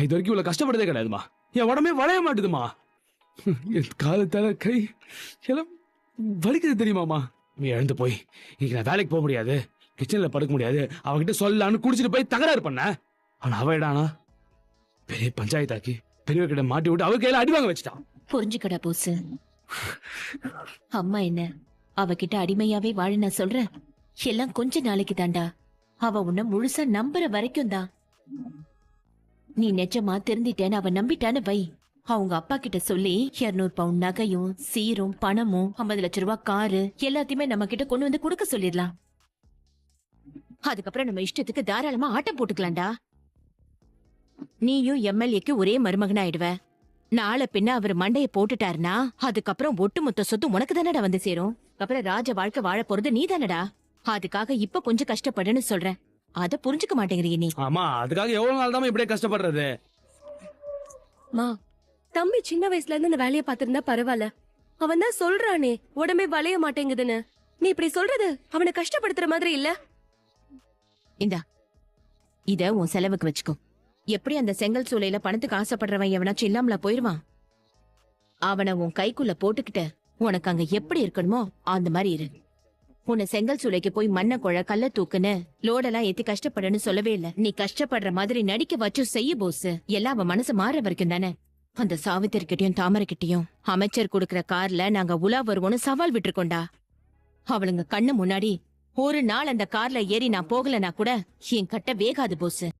இது வரைக்கும் இவ்வளவு கஷ்டப்பட்டதே கிடையாதுமா. என் உடம்பே வளைய மாட்டுதுமா. என் காலத்தால கை எல்லாம் வலிக்குது தெரியுமாமா. நீ எழுந்து போய் இன்னைக்கு நான் வேலைக்கு போக முடியாது, கிச்சன்ல படுக்க முடியாது அவகிட்ட சொல்லலான்னு குடிச்சிட்டு போய் தகராறு பண்ண. ஆனா அவ இடானா பெரிய பஞ்சாயத்தாக்கி பெரிய கிட்ட மாட்டி விட்டு அவ கையில அடி வாங்க வச்சுட்டான். புரிஞ்சுக்கடா போஸ். அம்மா என்ன அவகிட்ட அடிமையாவே வாழ நான் சொல்றேன். எல்லாம் கொஞ்ச நாளைக்கு தாண்டா. அவ உன்னை முழுசா நம்புற வரைக்கும் தான். நீ நிஜமா திருந்திட்டேன்னு அவ நம்பிட்டான்னு வை. அவங்க அப்பா கிட்ட சொல்லி 200 பவுண்ட் நகையும் சீரும் பணமும் 50 லட்சம் ரூபாய் காரு எல்லாத்தையுமே நம்ம கிட்ட கொண்டு வந்து கொடுக்க சொல்லிடலாம். அதுக்கப்புறம் நம்ம இஷ்டத்துக்கு தாராளமா ஆட்டம் போட்டுக்கலாம்டா. நீயும் எம்எல்ஏக்கு ஒரே மருமகன் ஆயிடுவ. நாளை பின்ன அவர் மண்டைய போட்டுட்டாருனா அதுக்கப்புறம் ஒட்டுமொத்த சொத்து உனக்கு தானடா வந்து சேரும். அப்புறம் ராஜ வாழ்க்கை வாழ போறது நீ தானடா. அதுக்காக இப்ப கொஞ்சம் கஷ்டப்படுன்னு சொல்றேன். அத புரிஞ்சுக்க மாட்டேங்கிறீங்க நீ. ஆமா, அதுக்காக எவ்வளவு நாள் தான் இப்படியே கஷ்டப்படுறது? மா, தம்பி சின்ன வயசுல இருந்து இந்த வேலையை பார்த்திருந்தா பரவாயில்ல. அவன் தான் சொல்றானே உடம்பே வளைய மாட்டேங்குதுன்னு. நீ இப்படி சொல்றது அவனை கஷ்டப்படுத்துற மாதிரி இல்ல. இந்தா இத உன் செலவுக்கு வச்சுக்கோ. எப்படி அந்த செங்கல் சூளையில பணத்துக்கு ஆசைப்படுறவன் எவனாச்சும் இல்லாமல போயிருவான். அவனை உன் கைக்குள்ள போட்டுக்கிட்ட உனக்கு அங்க எப்படி இருக்கணுமோ அந்த மாதிரி இரு. உன்னை செங்கல் சூளைக்கு போய் மண்ணை குழ கல்ல தூக்குன்னு லோடெல்லாம் ஏத்தி கஷ்டப்படுன்னு சொல்லவே இல்ல. நீ கஷ்டப்படுற மாதிரி நடிக்க வச்சும் செய்ய போஸ். எல்லாம் அவன் மனசு மாற வரைக்கும் தானே. அந்த சாவித்திரிக்கிட்டையும் தாமரைக்கிட்டையும் அமைச்சர் கொடுக்கற கார்ல நாங்க உலா வருவோம்னு சவால் விட்டுருக்கோண்டா. அவளுங்க கண்ணு முன்னாடி ஒரு நாள் அந்த கார்ல ஏறி நான் போகலனா கூட என் கட்ட வேகாது போஸ்.